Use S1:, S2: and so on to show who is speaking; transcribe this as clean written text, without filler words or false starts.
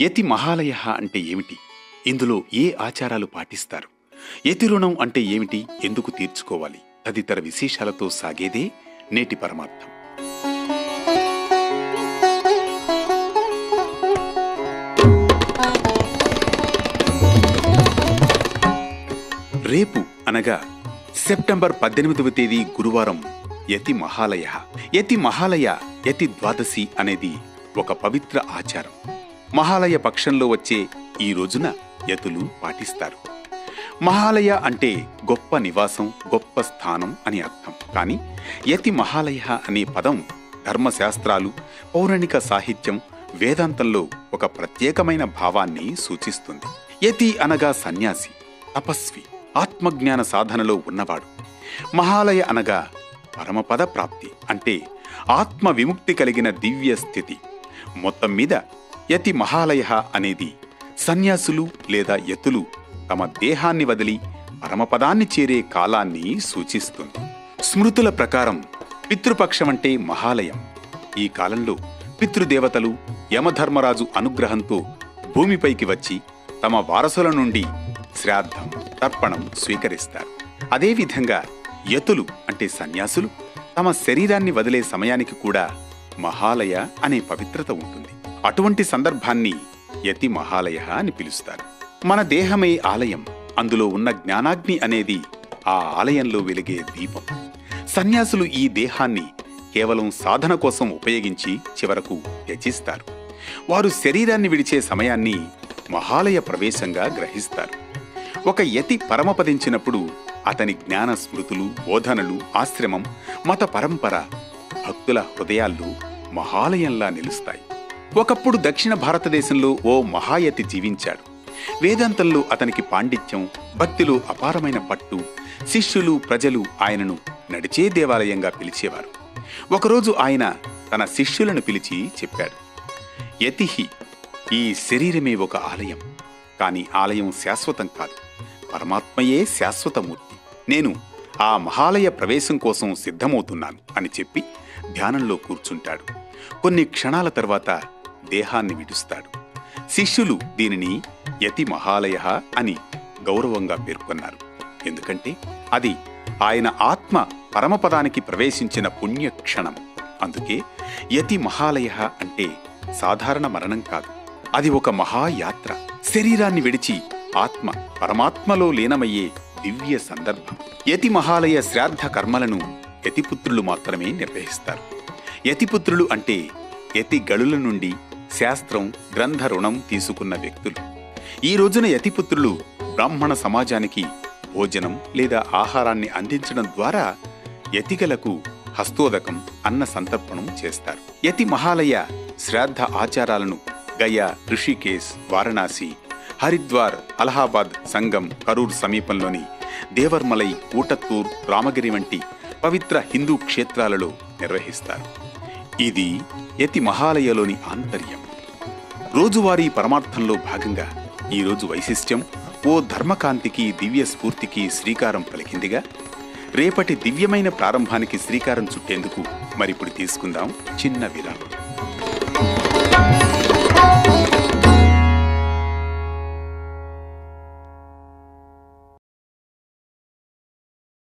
S1: యతి మహాలయ అంటే ఏమిటి? ఇందులో ఏ ఆచారాలు పాటిస్తారు? యతి రుణం అంటే ఏమిటి? ఎందుకు తీర్చుకోవాలి? తదితర విశేషాలతో సాగేదే నేటి పరమార్థం. రేపు అనగా సెప్టెంబర్ 18వ తేదీ గురువారం యతి మహాలయ. యతి మహాలయ, యతి ద్వాదశి అనేది ఒక పవిత్ర ఆచారం. మహాలయ పక్షంలో వచ్చే ఈ రోజున యతులు పాటిస్తారు. మహాలయ అంటే గొప్ప నివాసం, గొప్ప స్థానం అని అర్థం. కానీ యతి మహాలయ అనే పదం ధర్మశాస్త్రాలు, పౌరాణిక సాహిత్యం, వేదాంతంలో ఒక ప్రత్యేకమైన భావాన్ని సూచిస్తుంది. యతి అనగా సన్యాసి, తపస్వి, ఆత్మజ్ఞాన సాధనలో ఉన్నవాడు. మహాలయ అనగా పరమపద ప్రాప్తి, అంటే ఆత్మ విముక్తి కలిగిన దివ్య స్థితి. మొత్తం మీద యతి మహాలయ అనేది సన్యాసులు లేదా యతులు తమ దేహాన్ని వదిలి పరమపదాన్ని చేరే కాలాన్ని సూచిస్తుంది. స్మృతుల ప్రకారం పితృపక్షమంటే మహాలయం. ఈ కాలంలో పితృదేవతలు యమధర్మరాజు అనుగ్రహంతో భూమిపైకి వచ్చి తమ వారసుల నుండి శ్రాద్ధం, తర్పణం స్వీకరిస్తారు. అదేవిధంగా యతులు అంటే సన్యాసులు తమ శరీరాన్ని వదిలే సమయానికి కూడా మహాలయ అనే పవిత్రత ఉంటుంది. అటువంటి సందర్భాన్ని యతి మహాలయ అని పిలుస్తారు. మన దేహమే ఆలయం. అందులో ఉన్న జ్ఞానాగ్ని అనేది ఆ ఆలయంలో వెలిగే దీపం. సన్యాసులు ఈ దేహాన్ని కేవలం సాధన కోసం ఉపయోగించి చివరకు త్యజిస్తారు. వారు శరీరాన్ని విడిచే సమయాన్ని మహాలయ ప్రవేశంగా గ్రహిస్తారు. ఒక యతి పరమపదించినప్పుడు అతని జ్ఞాన స్మృతులు, బోధనలు, ఆశ్రమం, మత పరంపర భక్తుల హృదయాల్లో మహాలయంలా నిలుస్తాయి. ఒకప్పుడు దక్షిణ భారతదేశంలో ఓ మహాయతి జీవించాడు. వేదాంతంలో అతనికి పాండిత్యం, భక్తిలో అపారమైన పట్టు. శిష్యులు, ప్రజలు ఆయనను నడిచే దేవాలయంగా పిలిచేవారు. ఒకరోజు ఆయన తన శిష్యులను పిలిచి చెప్పాడు, యతిహి, ఈ శరీరమే ఒక ఆలయం. కాని ఆలయం శాశ్వతం కాదు. పరమాత్మయే శాశ్వతమూర్తి. నేను ఆ మహాలయ ప్రవేశం కోసం సిద్ధమవుతున్నాను అని చెప్పి ధ్యానంలో కూర్చుంటాడు. కొన్ని క్షణాల తర్వాత దేహాన్ని విడుస్తాడు. శిష్యులు దీనిని యతి మహాలయ అని గౌరవంగా పేర్కొన్నారు. ఎందుకంటే అది ఆయన ఆత్మ పరమపదానికి ప్రవేశించిన పుణ్యక్షణం. అందుకే యతి మహాలయ అంటే సాధారణ మరణం కాదు, అది ఒక మహాయాత్ర. శరీరాన్ని విడిచి ఆత్మ పరమాత్మలో లీనమయ్యే దివ్య సందర్భం. యతి మహాలయ శ్రాద్ధ కర్మలను యతిపుత్రులు మాత్రమే నిర్వహిస్తారు. యతిపుత్రులు అంటే యతి గళుల నుండి శాస్త్రం, గ్రంథ రుణం తీసుకున్న వ్యక్తులు. ఈ రోజున యతిపుత్రులు బ్రాహ్మణ సమాజానికి భోజనం లేదా ఆహారాన్ని అందించడం ద్వారా యతికలకు హస్తోదకం, అన్న సంతర్పణం చేస్తారు. యతి మహాలయ శ్రాద్ధ ఆచారాలను గయా, ఋషికేశ్, వారణాసి, హరిద్వార్, అలహాబాద్, సంగం, కరూర్ సమీపంలోని దేవర్మలై, ఊటత్తూర్, రామగిరి వంటి పవిత్ర హిందూ క్షేత్రాలలో నిర్వహిస్తారు. ఇది యతి మహాలయలోని ఆంతర్యం. రోజువారీ పరమార్థంలో భాగంగా ఈరోజు వైశిష్ట్యం ఓ ధర్మకాంతికి, దివ్య స్ఫూర్తికి శ్రీకారం పలికిందిగా. రేపటి దివ్యమైన ప్రారంభానికి శ్రీకారం చుట్టేందుకు మరిప్పుడు తీసుకుందాం చిన్న విరామం.